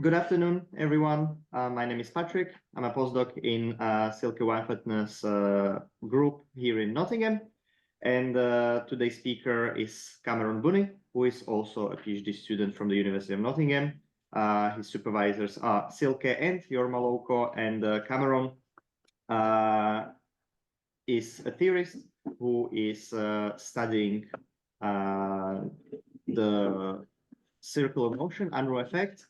Good afternoon, everyone. My name is Patrick. I'm a postdoc in Silke Weinfurtner's group here in Nottingham. And today's speaker is Cameron Bunney, who is also a PhD student from the University of Nottingham. His supervisors are Silke and Jorma Louko, and Cameron is a theorist who is studying the circular motion, Unruh effect,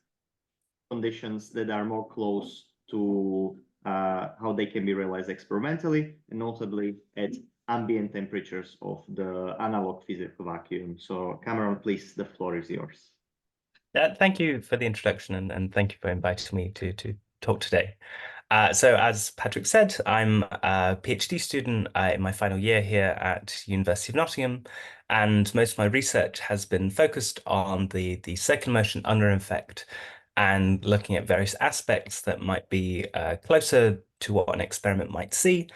conditions that are more close to how they can be realized experimentally, and notably at ambient temperatures of the analog physical vacuum. So Cameron, please, the floor is yours. Thank you for the introduction and thank you for inviting me to talk today. So as Patrick said, I'm a PhD student in my final year here at University of Nottingham, and most of my research has been focused on the circular motion Unruh effect and looking at various aspects that might be closer to what an experiment might see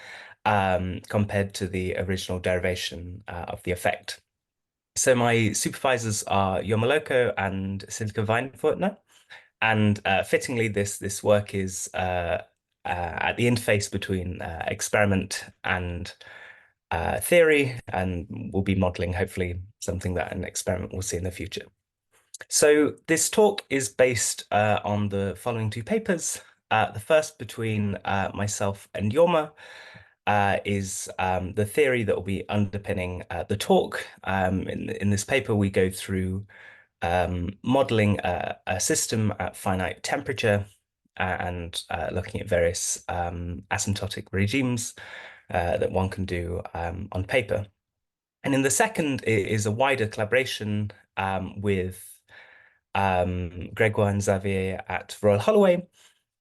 compared to the original derivation of the effect. So my supervisors are Jorma Louko and Silke Weinfurtner, and fittingly, this work is at the interface between experiment and theory, and we'll be modeling hopefully something that an experiment will see in the future. So this talk is based on the following two papers. The first between myself and Jorma is the theory that will be underpinning the talk. In this paper, we go through modeling a system at finite temperature and looking at various asymptotic regimes that one can do on paper. And in the second is a wider collaboration with Gregoire and Xavier at Royal Holloway,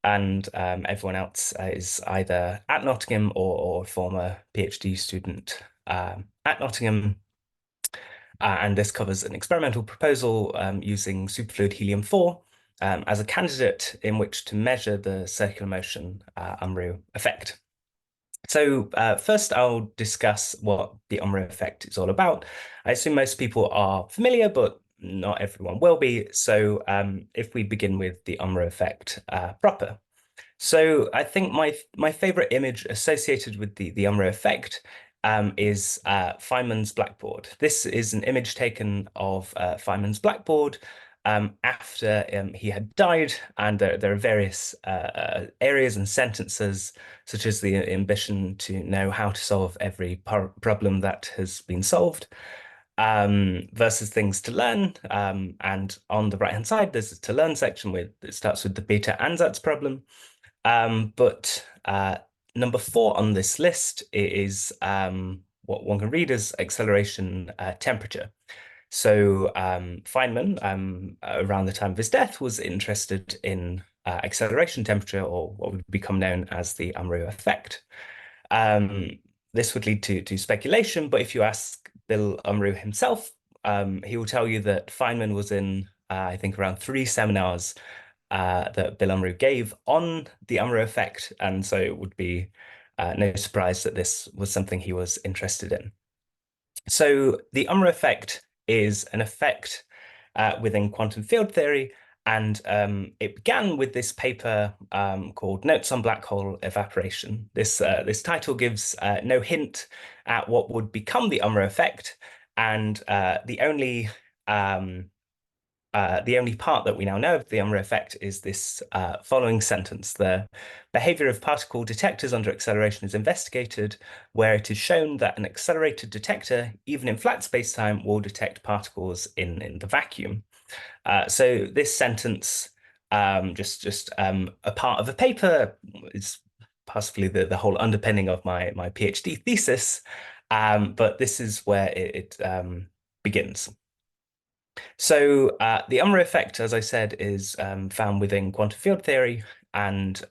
and everyone else is either at Nottingham or a former PhD student at Nottingham. And this covers an experimental proposal using superfluid helium-4 as a candidate in which to measure the circular motion Unruh effect. So first I'll discuss what the Unruh effect is all about. I assume most people are familiar, but not everyone will be. So if we begin with the Unruh effect proper. So I think my favorite image associated with the Unruh effect is Feynman's blackboard. This is an image taken of Feynman's blackboard after he had died, and there are various areas and sentences, such as the ambition to know how to solve every problem that has been solved, versus things to learn. And on the right-hand side, there's a to learn section with it starts with the beta ansatz problem. But number 4 on this list is what one can read as acceleration temperature. So Feynman, around the time of his death, was interested in acceleration temperature, or what would become known as the Unruh effect. This would lead to speculation, but if you ask Bill Unruh himself, he will tell you that Feynman was in, I think, around 3 seminars that Bill Unruh gave on the Unruh effect, and so it would be no surprise that this was something he was interested in. So the Unruh effect is an effect within quantum field theory, and it began with this paper called Notes on Black Hole Evaporation. This title gives no hint at what would become the Unruh effect, and the only part that we now know of the Unruh effect is this following sentence: the behavior of particle detectors under acceleration is investigated, where it is shown that an accelerated detector, even in flat spacetime, will detect particles in the vacuum. So this sentence, just a part of a paper, is possibly the whole underpinning of my PhD thesis, but this is where it begins. So the Unruh effect, as I said, is found within quantum field theory, and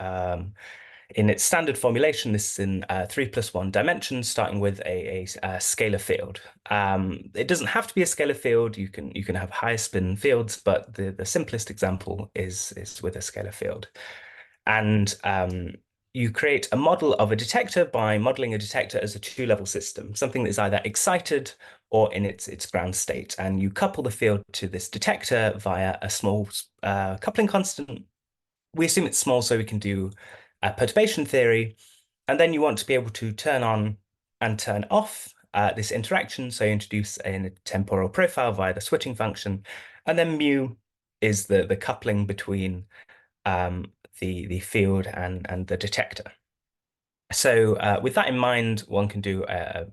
in its standard formulation, this is in 3+1 dimensions, starting with a scalar field. It doesn't have to be a scalar field. You can have higher spin fields, but the simplest example is with a scalar field. And you create a model of a detector by modeling a detector as a 2-level system, something that is either excited or in its ground state. And you couple the field to this detector via a small coupling constant. We assume it's small so we can do perturbation theory. And then you want to be able to turn on and turn off this interaction. So you introduce a temporal profile via the switching function. And then mu is the coupling between the field and the detector. So with that in mind, one can do a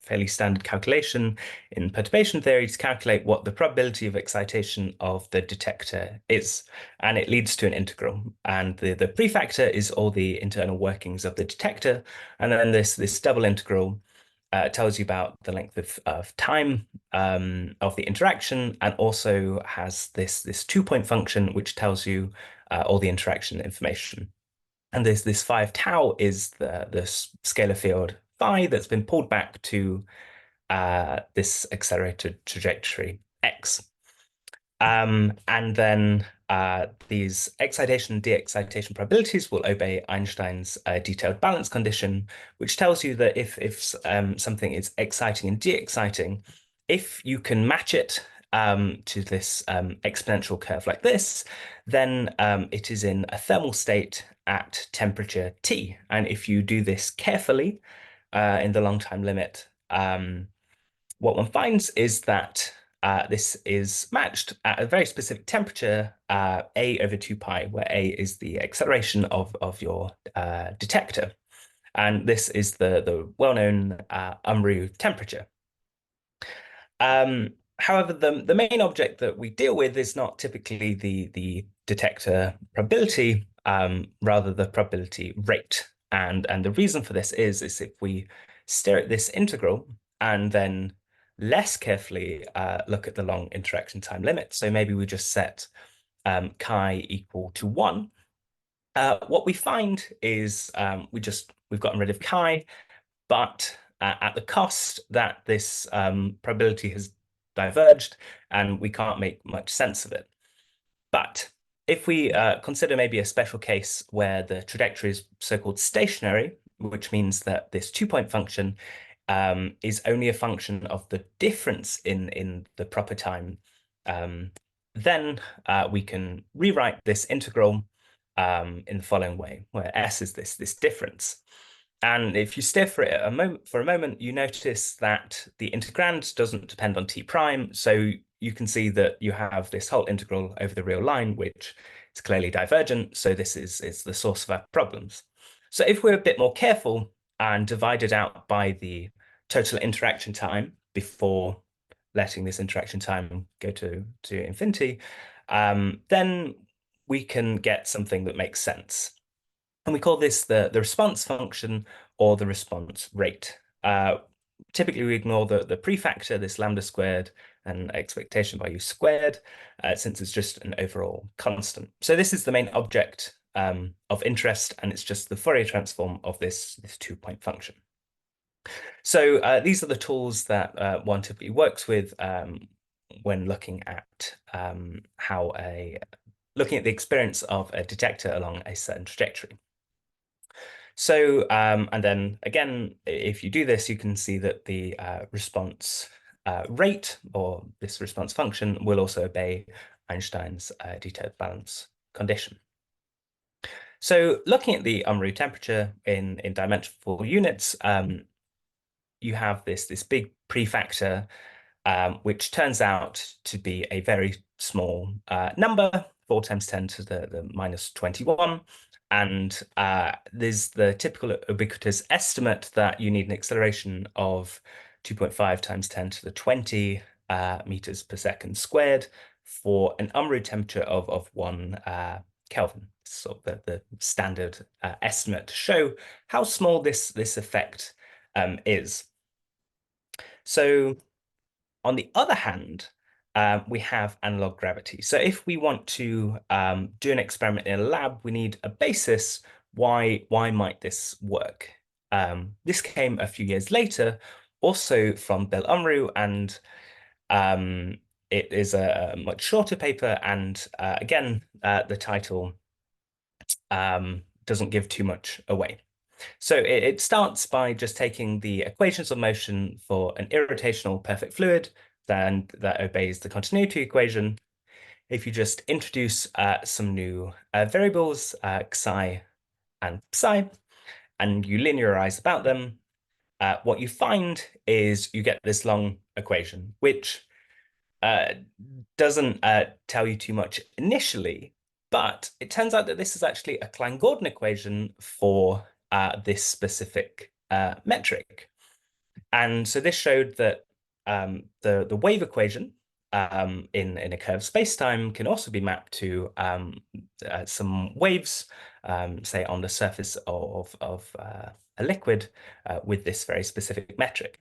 fairly standard calculation in perturbation theory to calculate what the probability of excitation of the detector is. And it leads to an integral. And the prefactor is all the internal workings of the detector. And then this double integral tells you about the length of time of the interaction, and also has this 2-point function, which tells you all the interaction information. And this 5 tau is the scalar field phi that's been pulled back to this accelerated trajectory x. And then these excitation and de-excitation probabilities will obey Einstein's detailed balance condition, which tells you that if something is exciting and de-exciting, if you can match it to this exponential curve like this, then it is in a thermal state at temperature T. And if you do this carefully in the long time limit, what one finds is that this is matched at a very specific temperature, a over 2 pi, where a is the acceleration of your detector. And this is the well-known Unruh temperature. However, the main object that we deal with is not typically the detector probability, rather the probability rate. And the reason for this is if we stare at this integral and then less carefully look at the long interaction time limit, so maybe we just set chi equal to 1, what we find is we've gotten rid of chi, but at the cost that this probability has diverged, and we can't make much sense of it. But if we consider maybe a special case where the trajectory is so-called stationary, which means that this 2-point function is only a function of the difference in the proper time, then we can rewrite this integral in the following way, where s is this difference. And if you stare for it for a moment, you notice that the integrand doesn't depend on t prime. So you can see that you have this whole integral over the real line, which is clearly divergent. So this is the source of our problems. So if we're a bit more careful and divide it out by the total interaction time before letting this interaction time go to infinity, then we can get something that makes sense. And we call this the response function or the response rate. Typically, we ignore the prefactor, this lambda squared, and expectation value squared, since it's just an overall constant. So this is the main object of interest, and it's just the Fourier transform of this 2-point function. So these are the tools that one typically works with when looking at looking at the experience of a detector along a certain trajectory. So, and then again, if you do this, you can see that the response rate, or this response function, will also obey Einstein's detailed balance condition. So looking at the Unruh temperature in dimensional units, you have this big prefactor, which turns out to be a very small number, 4 times 10 to the minus 21. And there's the typical ubiquitous estimate that you need an acceleration of 2.5 times 10 to the 20 meters per second squared for an Unruh temperature of 1 Kelvin. So the standard estimate to show how small this effect is. So on the other hand, we have analog gravity. So if we want to do an experiment in a lab, we need a basis. Why might this work? This came a few years later, also from Bill Unruh, and it is a much shorter paper. And again, the title doesn't give too much away. So it starts by just taking the equations of motion for an irrotational perfect fluid, then that obeys the continuity equation. If you just introduce some new variables, xi and psi, and you linearize about them, what you find is you get this long equation, which doesn't tell you too much initially, but it turns out that this is actually a Klein-Gordon equation for this specific metric. And so this showed that the wave equation in a curved spacetime can also be mapped to some waves, say on the surface of a liquid with this very specific metric.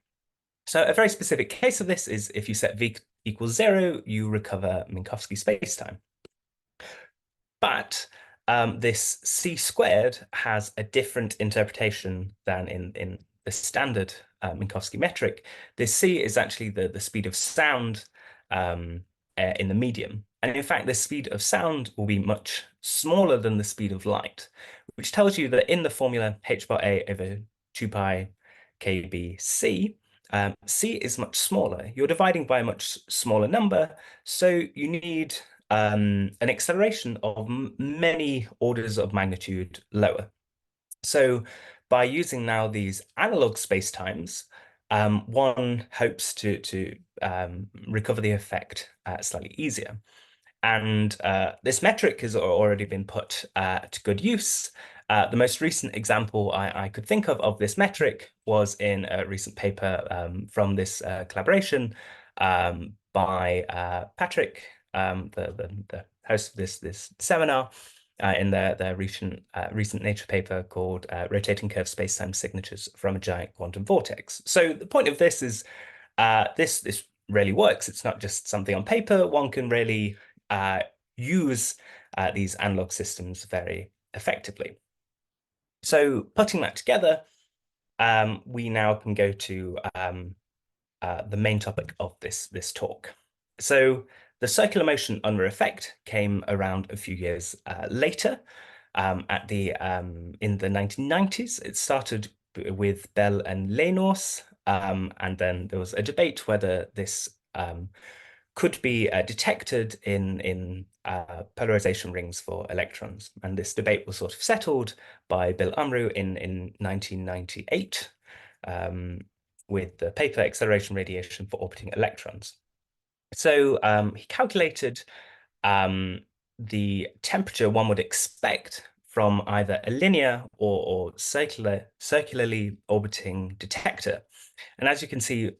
So a very specific case of this is if you set v equals 0, you recover Minkowski spacetime. But this c squared has a different interpretation than in the standard Minkowski metric. This c is actually the speed of sound in the medium. And in fact, the speed of sound will be much smaller than the speed of light, which tells you that in the formula h bar a over 2 pi kbc, c is much smaller. You're dividing by a much smaller number, so you need an acceleration of many orders of magnitude lower. So by using now these analog spacetimes, one hopes to recover the effect slightly easier. And this metric has already been put to good use. The most recent example I could think of this metric was in a recent paper from this collaboration by Patrick, the host of this seminar, in their recent Nature paper called Rotating Curved Spacetime Signatures from a Giant Quantum Vortex. So the point of this is this really works. It's not just something on paper. One can really use these analog systems very effectively. So putting that together, we now can go to the main topic of this talk. So the circular motion Unruh effect came around a few years later. In the 1990s, it started with Bell and Lehnorst, and then there was a debate whether this could be detected in polarization rings for electrons. And this debate was sort of settled by Bill Unruh in 1998 with the paper Acceleration Radiation for Orbiting Electrons. So he calculated the temperature one would expect from either a linear or circularly orbiting detector. And as you can see,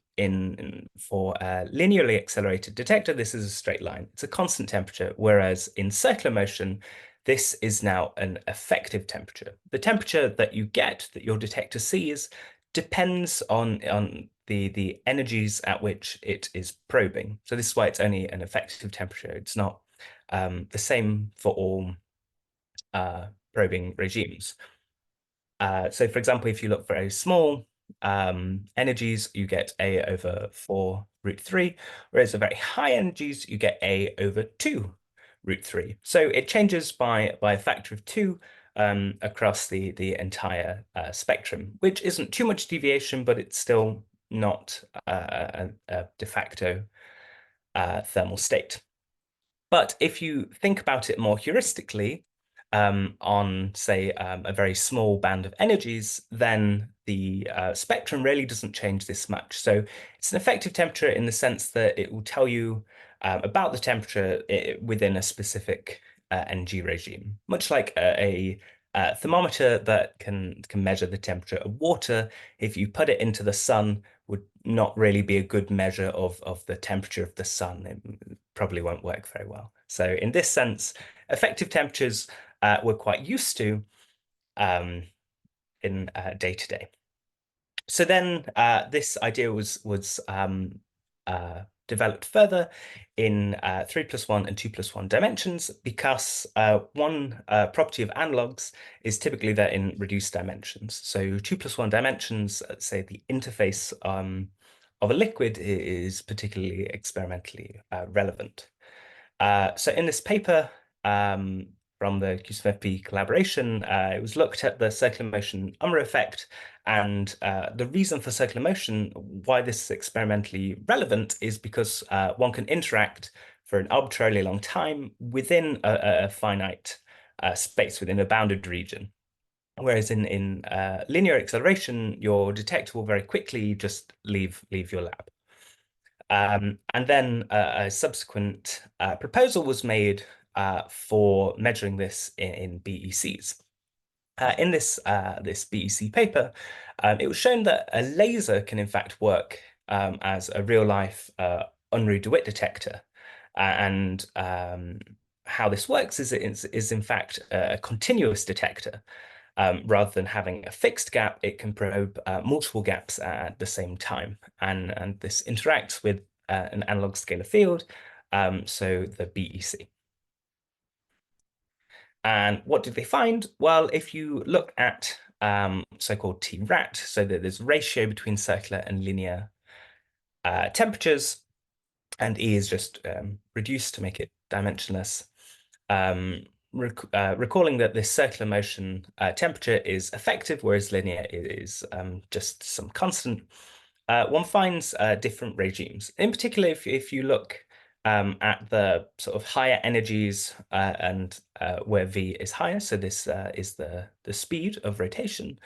for a linearly accelerated detector, this is a straight line. It's a constant temperature, whereas in circular motion, this is now an effective temperature. The temperature that you get, that your detector sees, depends on the energies at which it is probing. So this is why it's only an effective temperature. It's not the same for all probing regimes. So for example, if you look very small energies, you get A over 4 root 3, whereas at very high energies, you get A over 2 root 3. So it changes by a factor of 2 across the entire spectrum, which isn't too much deviation, but it's still not a de facto thermal state. But if you think about it more heuristically, on, say, a very small band of energies, then the spectrum really doesn't change this much. So it's an effective temperature in the sense that it will tell you about the temperature within a specific energy regime, much like a thermometer that can measure the temperature of water. If you put it into the sun, would not really be a good measure of the temperature of the sun. It probably won't work very well. So in this sense, effective temperatures we're quite used to in day-to-day. So then this idea was developed further in 3+1 and 2+1 dimensions, because one property of analogs is typically they're in reduced dimensions. So 2+1 dimensions, say the interface of a liquid, is particularly experimentally relevant. So in this paper, from the QSimFP collaboration, it was looked at the circular motion Unruh effect, and the reason for circular motion, why this is experimentally relevant, is because one can interact for an arbitrarily long time within a finite space, within a bounded region. Whereas in linear acceleration, your detector will very quickly just leave your lab. And then a subsequent proposal was made for measuring this in BECs. In this BEC paper, it was shown that a laser can in fact work as a real-life Unruh DeWitt detector. And how this works is in fact a continuous detector. Rather than having a fixed gap, it can probe multiple gaps at the same time. And this interacts with an analog scalar field, so the BEC. And what did they find? Well, if you look at so-called T-rat, so that there's a ratio between circular and linear temperatures, and E is just reduced to make it dimensionless. Recalling that this circular motion temperature is effective, whereas linear is just some constant, one finds different regimes. In particular, if you look at the sort of higher energies and where V is higher, so this is the speed of rotation,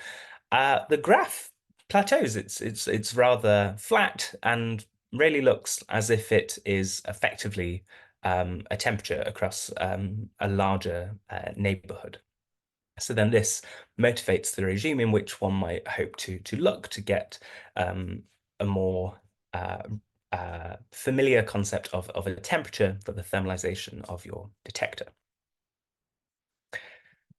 the graph plateaus. It's rather flat and really looks as if it is effectively a temperature across a larger neighborhood. So then this motivates the regime in which one might hope to look to get a more familiar concept of a temperature for the thermalization of your detector.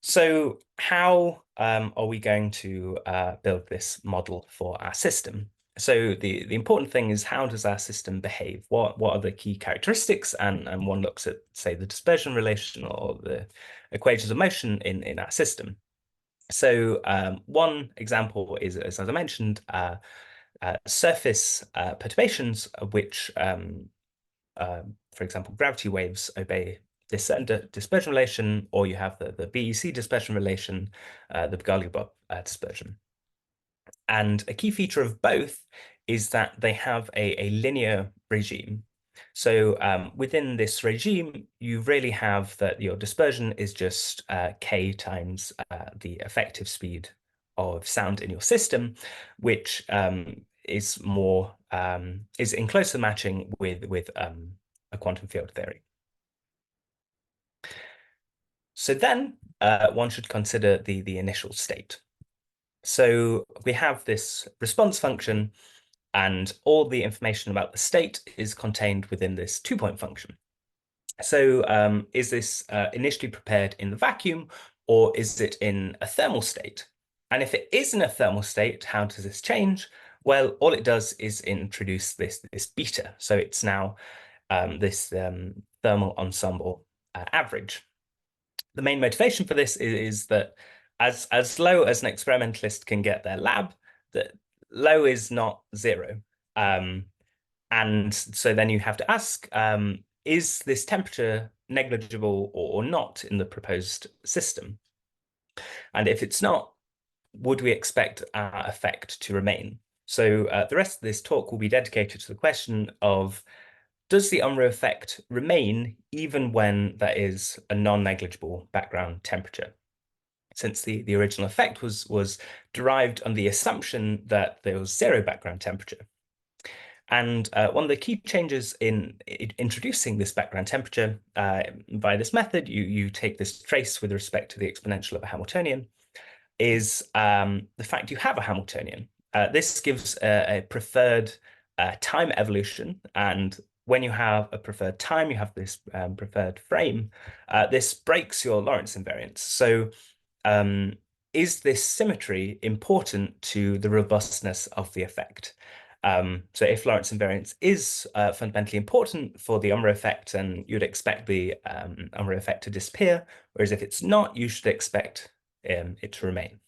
So how are we going to build this model for our system? So the important thing is, how does our system behave? What are the key characteristics? And one looks at, say, the dispersion relation or the equations of motion in our system. So one example is, as I mentioned, surface perturbations, which, for example, gravity waves obey this certain dispersion relation, or you have the BEC dispersion relation, the Bogoliubov dispersion. And a key feature of both is that they have a linear regime. So within this regime, you really have that your dispersion is just k times the effective speed of sound in your system, which is more is in closer matching with a quantum field theory. So then one should consider the initial state. So we have this response function, and all the information about the state is contained within this 2-point function. So is this initially prepared in the vacuum, or is it in a thermal state? And if it is in a thermal state, how does this change? Well, all it does is introduce this beta. So it's now this thermal ensemble average. The main motivation for this is that as low as an experimentalist can get their lab, that low is not zero. And so then you have to ask, is this temperature negligible or not in the proposed system? And if it's not, would we expect our effect to remain? So the rest of this talk will be dedicated to the question of, does the Unruh effect remain even when there is a non-negligible background temperature? Since the original effect was derived on the assumption that there was zero background temperature. And one of the key changes in introducing this background temperature by this method, you take this trace with respect to the exponential of a Hamiltonian, is the fact you have a Hamiltonian. This gives a preferred time evolution, and when you have a preferred time, you have this preferred frame. This breaks your Lorentz invariance. So is this symmetry important to the robustness of the effect? So if Lorentz invariance is fundamentally important for the Unruh effect, then you'd expect the Unruh effect to disappear, whereas if it's not, you should expect it to remain.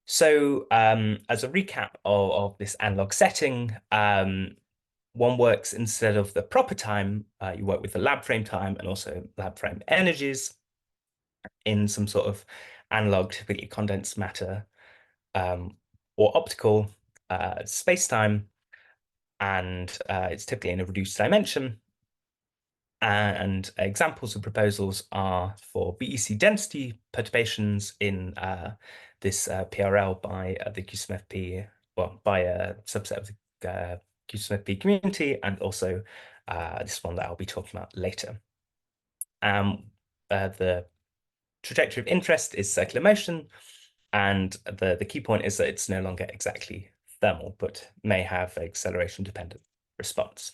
So as a recap of this analog setting, one works instead of the proper time, you work with the lab frame time and also lab frame energies in some sort of analog, typically condensed matter or optical space-time, and it's typically in a reduced dimension. And examples of proposals are for BEC density perturbations in this PRL by the QSimFP, well, by a subset of the QSimFP community, and also this one that I'll be talking about later. The trajectory of interest is circular motion, and the key point is that it's no longer exactly thermal, but may have acceleration-dependent response.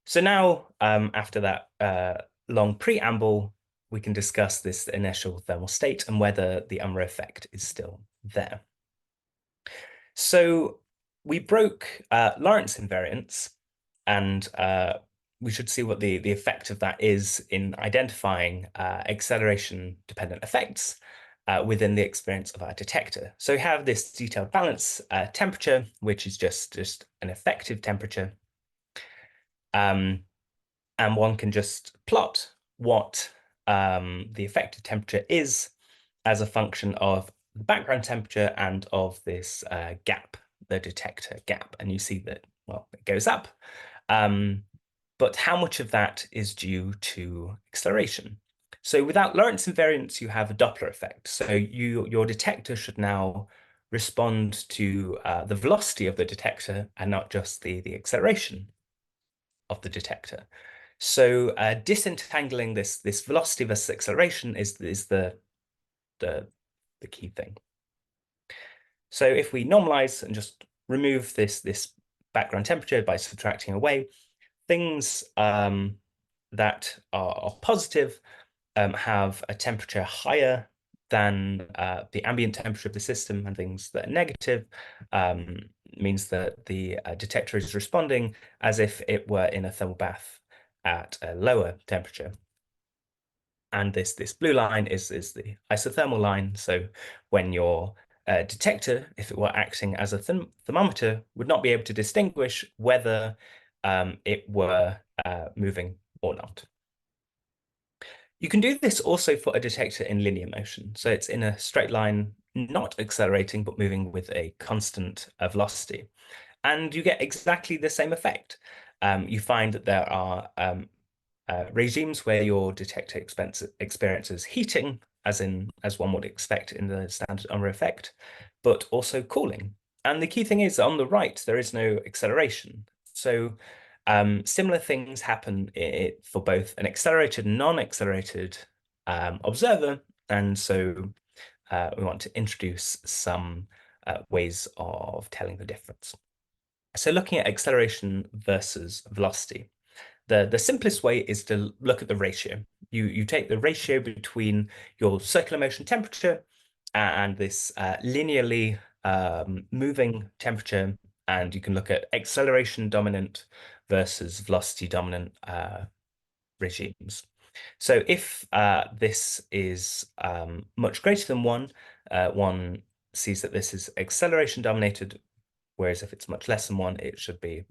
So now, after that long preamble, we can discuss this inertial thermal state and whether the Unruh effect is still there. So we broke Lorentz invariance, and we should see what the effect of that is in identifying acceleration-dependent effects within the experience of our detector. So we have this detailed balance temperature, which is just an effective temperature. And one can just plot what the effective temperature is as a function of the background temperature and of this gap, the detector gap. And you see that, well, it goes up. But how much of that is due to acceleration? So without Lorentz invariance, you have a Doppler effect. So your detector should now respond to the velocity of the detector and not just the acceleration of the detector. So disentangling this velocity versus acceleration is the key thing. So if we normalize and just remove this background temperature by subtracting away, things that are positive have a temperature higher than the ambient temperature of the system, and things that are negative means that the detector is responding as if it were in a thermal bath at a lower temperature. And this blue line is the isothermal line. So when your detector, if it were acting as a thermometer, would not be able to distinguish whether it were moving or not. You can do this also for a detector in linear motion. So it's in a straight line, not accelerating, but moving with a constant velocity. And you get exactly the same effect. You find that there are regimes where your detector experiences heating, as one would expect in the standard Unruh effect, but also cooling. And the key thing is, on the right, there is no acceleration. So similar things happen for both an accelerated and non-accelerated observer. And so we want to introduce some ways of telling the difference. So looking at acceleration versus velocity, the simplest way is to look at the ratio. You take the ratio between your circular motion temperature and this linearly moving temperature, and you can look at acceleration dominant versus velocity dominant regimes. So if this is much greater than one, one sees that this is acceleration dominated, whereas if it's much less than one, it should be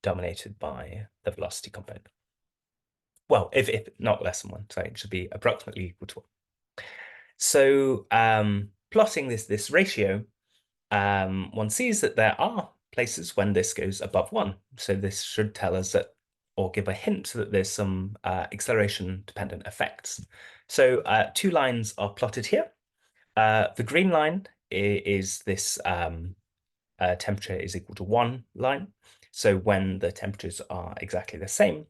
dominated by the velocity component. Well, if not less than one, sorry, it should be approximately equal to one. So plotting this ratio, one sees that there are places when this goes above one. So this should tell us that, or give a hint that there's some acceleration-dependent effects. So two lines are plotted here. The green line is this temperature is equal to 1 line. So when the temperatures are exactly the same,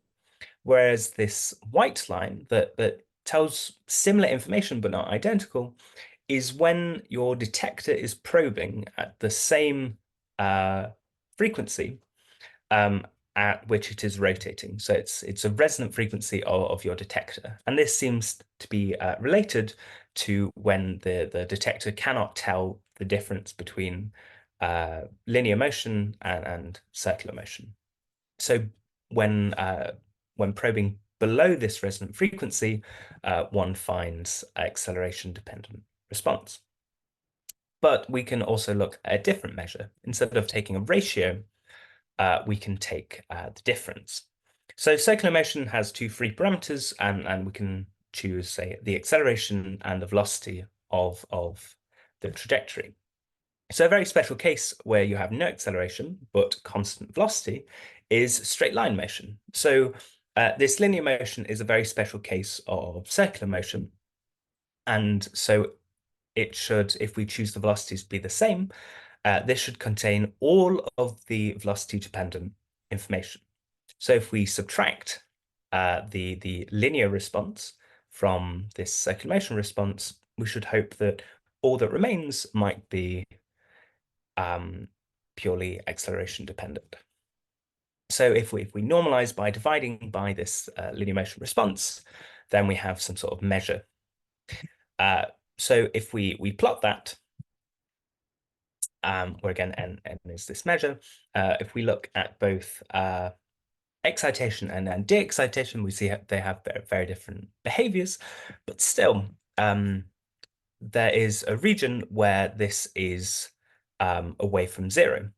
whereas this white line that tells similar information but not identical is when your detector is probing at the same frequency at which it is rotating. So it's a resonant frequency of your detector. And this seems to be related to when the detector cannot tell the difference between linear motion and circular motion. So when probing below this resonant frequency, one finds acceleration-dependent response. but we can also look at a different measure. Instead of taking a ratio, we can take the difference. So circular motion has two free parameters, and we can choose, say, the acceleration and the velocity of the trajectory. So a very special case where you have no acceleration but constant velocity is straight line motion. So this linear motion is a very special case of circular motion. And so it should, if we choose the velocities to be the same, this should contain all of the velocity dependent information. So if we subtract the linear response from this circular motion response, we should hope that all that remains might be purely acceleration dependent. So if we normalize by dividing by this linear motion response, then we have some sort of measure. So if we plot that, where again n is this measure, if we look at both excitation and de-excitation, we see they have very different behaviors, but still there is a region where this is away from zero.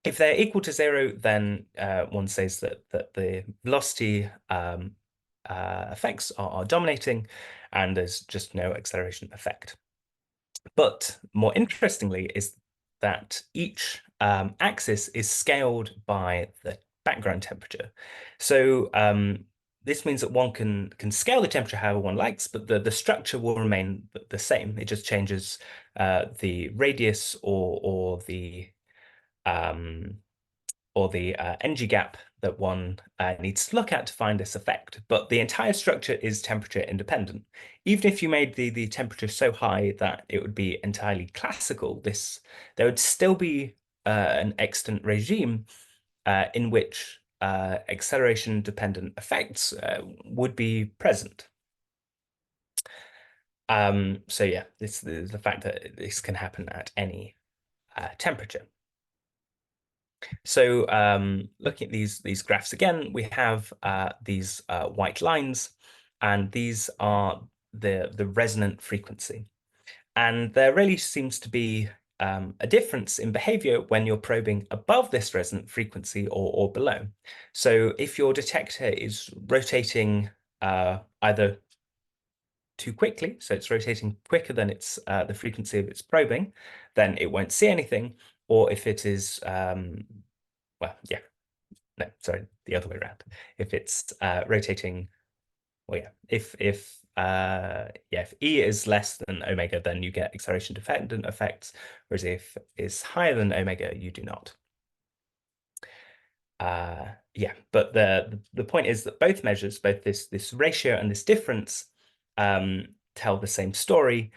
If they're equal to zero, then one says that the velocity effects are dominating and there's just no acceleration effect. But more interestingly is that each axis is scaled by the background temperature. So this means that one can scale the temperature however one likes, but the structure will remain the same. It just changes the radius or the energy gap that one needs to look at to find this effect. But the entire structure is temperature independent. Even if you made the temperature so high that it would be entirely classical, there would still be an extant regime in which acceleration dependent effects would be present. So yeah, this is the fact that this can happen at any temperature. So looking at these graphs again, we have these white lines, and these are the resonant frequency. And there really seems to be a difference in behavior when you're probing above this resonant frequency or below. So if your detector is rotating either too quickly, so it's rotating quicker than its the frequency of its probing, then it won't see anything. Or if it is well, yeah, no, sorry, the other way around. If it's rotating, well, yeah, if E is less than omega, then you get acceleration dependent effects, whereas if is higher than omega, you do not. Yeah, but the point is that both measures, both this ratio and this difference, tell the same story.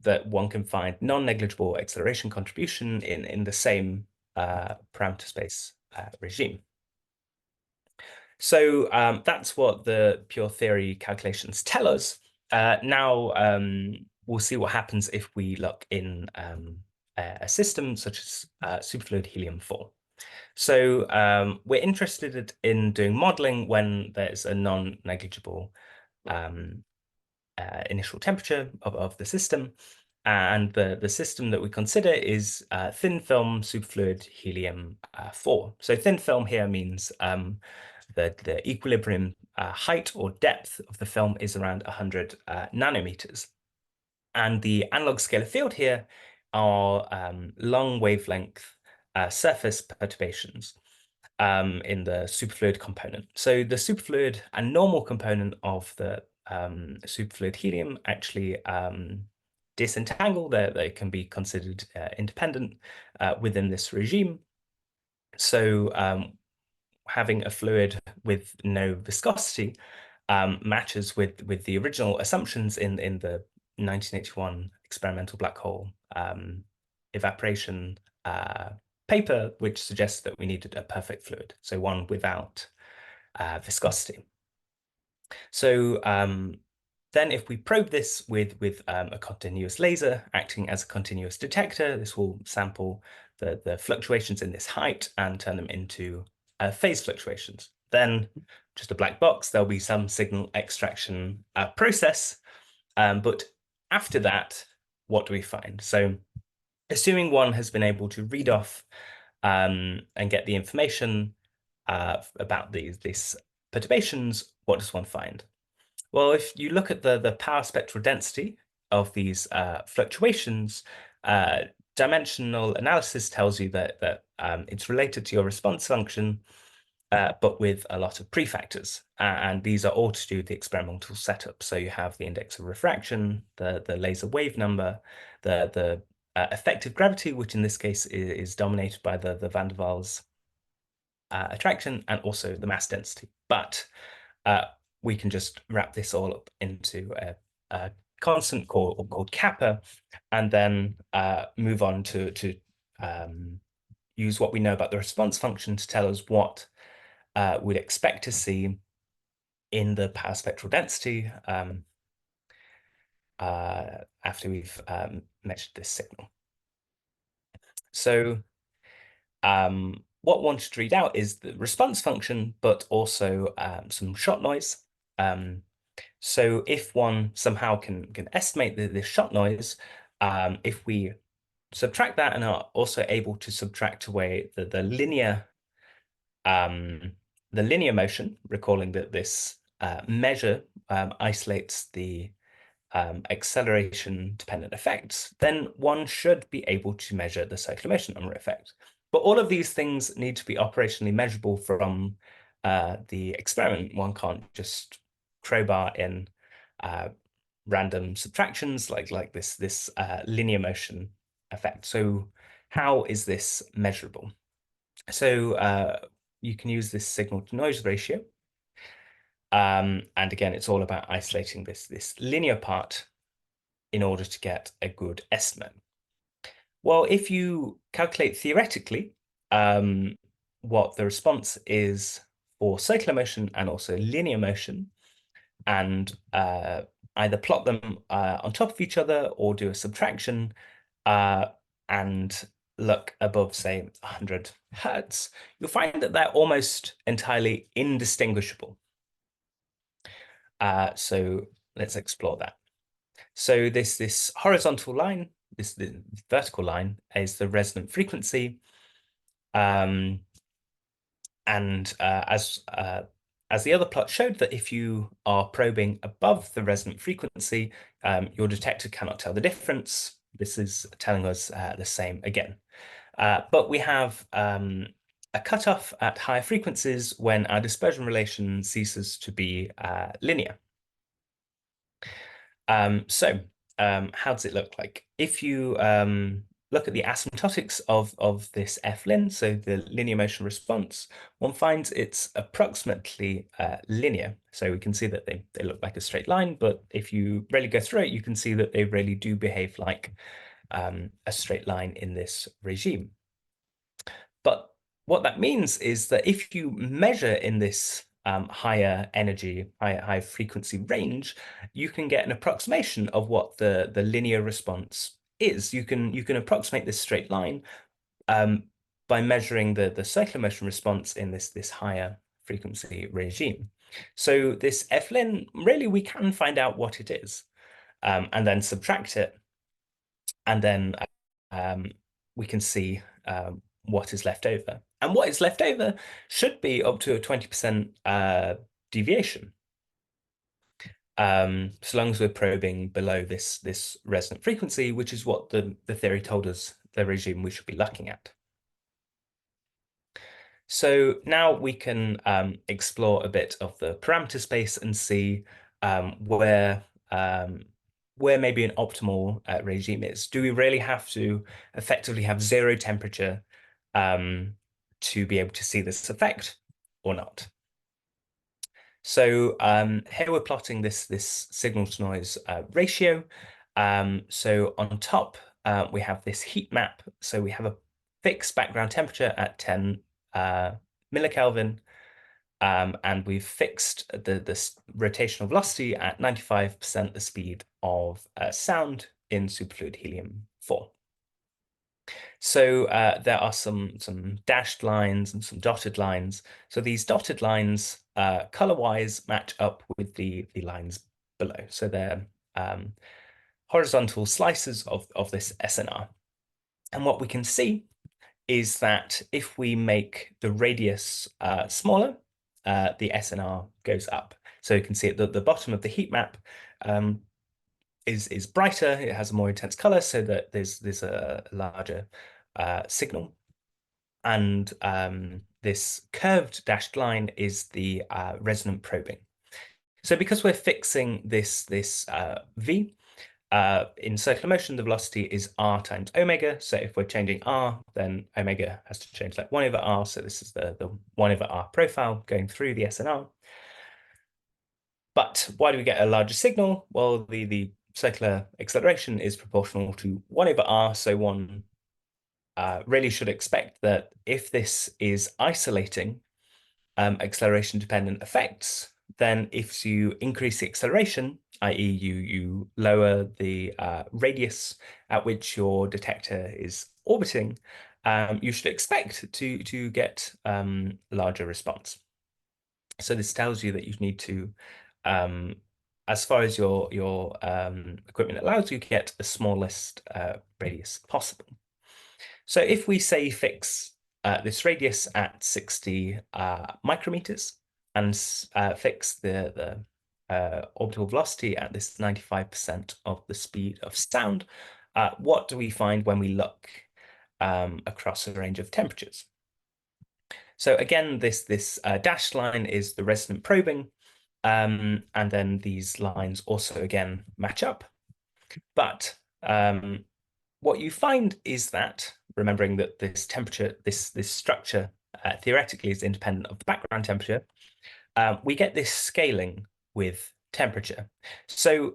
That one can find non-negligible acceleration contribution in the same parameter space regime. So that's what the pure theory calculations tell us. Now we'll see what happens if we look in a system such as superfluid helium-4. So we're interested in doing modeling when there's a non-negligible initial temperature of the system. And the system that we consider is thin film superfluid helium-4. So thin film here means the equilibrium height or depth of the film is around 100 nanometers. And the analog scalar field here are long wavelength surface perturbations in the superfluid component. So the superfluid and normal component of the superfluid helium actually disentangle. They can be considered independent within this regime. So having a fluid with no viscosity matches with the original assumptions in the 1981 experimental black hole evaporation paper, which suggests that we needed a perfect fluid, so one without viscosity. So then if we probe this with a continuous laser acting as a continuous detector, this will sample the fluctuations in this height and turn them into phase fluctuations. Then just a black box, there'll be some signal extraction process. But after that, what do we find? So assuming one has been able to read off and get the information about these perturbations, what does one find? Well, if you look at the power spectral density of these fluctuations, dimensional analysis tells you that it's related to your response function, but with a lot of prefactors. And these are all to do with the experimental setup. So you have the index of refraction, the laser wave number, the effective gravity, which in this case is dominated by the van der Waals attraction, and also the mass density. But we can just wrap this all up into a constant called kappa, and then move on to use what we know about the response function to tell us what we'd expect to see in the power spectral density after we've measured this signal. So what one should read out is the response function, but also some shot noise. So if one somehow can estimate this shot noise, if we subtract that and are also able to subtract away the linear motion, recalling that this measure isolates the acceleration dependent effects, then one should be able to measure the circular motion Unruh effect. But all of these things need to be operationally measurable from the experiment. One can't just crowbar in random subtractions like this linear motion effect. So how is this measurable? So you can use this signal to noise ratio. And again, it's all about isolating this linear part in order to get a good estimate. Well, if you calculate theoretically what the response is for circular motion and also linear motion, and either plot them on top of each other or do a subtraction and look above, say, 100 hertz, you'll find that they're almost entirely indistinguishable. So let's explore that. So this horizontal line, the vertical line, is the resonant frequency, and as the other plot showed, that if you are probing above the resonant frequency, your detector cannot tell the difference. This is telling us the same again. But we have a cutoff at higher frequencies when our dispersion relation ceases to be linear. So how does it look like? If you look at the asymptotics of this F-lin, so the linear motion response, one finds it's approximately linear. So we can see that they look like a straight line, but if you really go through it, you can see that they really do behave like a straight line in this regime. But what that means is that if you measure in this higher energy, high frequency range, you can get an approximation of what the linear response is. You can approximate this straight line by measuring the circular motion response in this higher frequency regime. So this F-lin, really, we can find out what it is and then subtract it, and then we can see what is left over. And what is left over should be up to a 20% deviation. So long as we're probing below this resonant frequency, which is what the theory told us the regime we should be looking at. So now we can explore a bit of the parameter space and see where maybe an optimal regime is. Do we really have to effectively have zero temperature to be able to see this effect or not? So here we're plotting this signal to noise ratio. So on top, we have this heat map. So we have a fixed background temperature at 10 millikelvin, and we've fixed the rotational velocity at 95% the speed of sound in superfluid helium-4. So there are some dashed lines and some dotted lines. So these dotted lines, color-wise, match up with the lines below. So they're horizontal slices of this SNR. And what we can see is that if we make the radius smaller, the SNR goes up. So you can see at the bottom of the heat map is brighter, it has a more intense color, so that there's a larger signal. And this curved dashed line is the resonant probing. So because we're fixing this V, in circular motion, the velocity is r times omega. So if we're changing r, then omega has to change like 1 over r. So this is the 1 over r profile going through the SNR. But why do we get a larger signal? Well, the circular acceleration is proportional to 1 over r. So one really should expect that if this is isolating acceleration-dependent effects, then if you increase the acceleration, i.e. you lower the radius at which your detector is orbiting, you should expect to get larger response. So this tells you that you need to, as far as your equipment allows you, get the smallest radius possible. So if we say fix this radius at 60 micrometers and fix the orbital velocity at this 95% of the speed of sound, what do we find when we look across a range of temperatures? So again, this dashed line is the resonant probing, and then these lines also again match up. But what you find is that, remembering that this temperature, this structure theoretically is independent of the background temperature, we get this scaling with temperature. So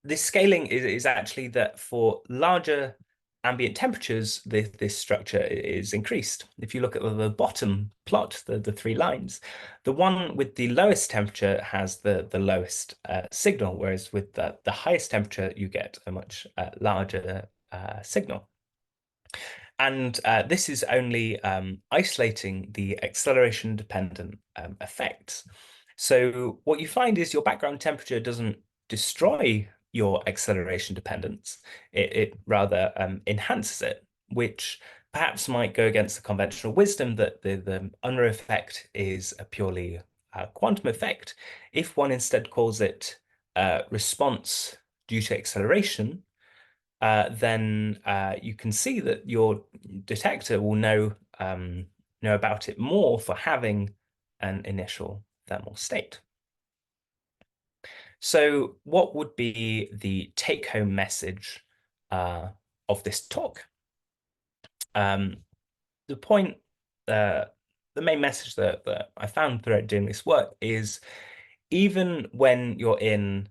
this scaling is actually that for larger ambient temperatures, this structure is increased. If you look at the bottom plot, the 3 lines, the one with the lowest temperature has the lowest signal, whereas with the highest temperature, you get a much larger signal. And this is only isolating the acceleration-dependent effects. So what you find is your background temperature doesn't destroy your acceleration dependence. It rather enhances it, which perhaps might go against the conventional wisdom that the Unruh effect is a purely quantum effect. If one instead calls it response due to acceleration, then you can see that your detector will know about it more for having an initial thermal state. So what would be the take-home message of this talk? The point, the main message that I found throughout doing this work is even when you're in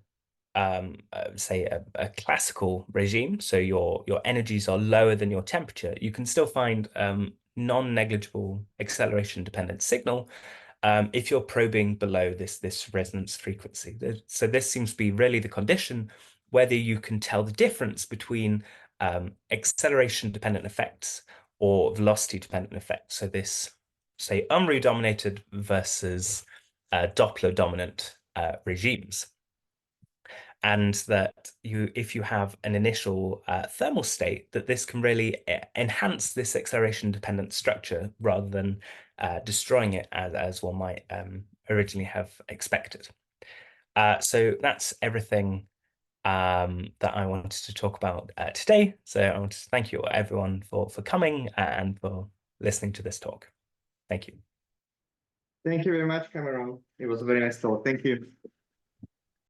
say a classical regime, so your energies are lower than your temperature, you can still find non-negligible acceleration-dependent signal if you're probing below this resonance frequency. So this seems to be really the condition, whether you can tell the difference between acceleration-dependent effects or velocity-dependent effects. So this, say, Unruh-dominated versus Doppler-dominant regimes. And that if you have an initial thermal state, that this can really enhance this acceleration-dependent structure rather than destroying it as one might originally have expected. So that's everything that I wanted to talk about today. So I want to thank you everyone for coming and for listening to this talk. Thank you. Thank you very much, Cameron. It was a very nice talk. Thank you.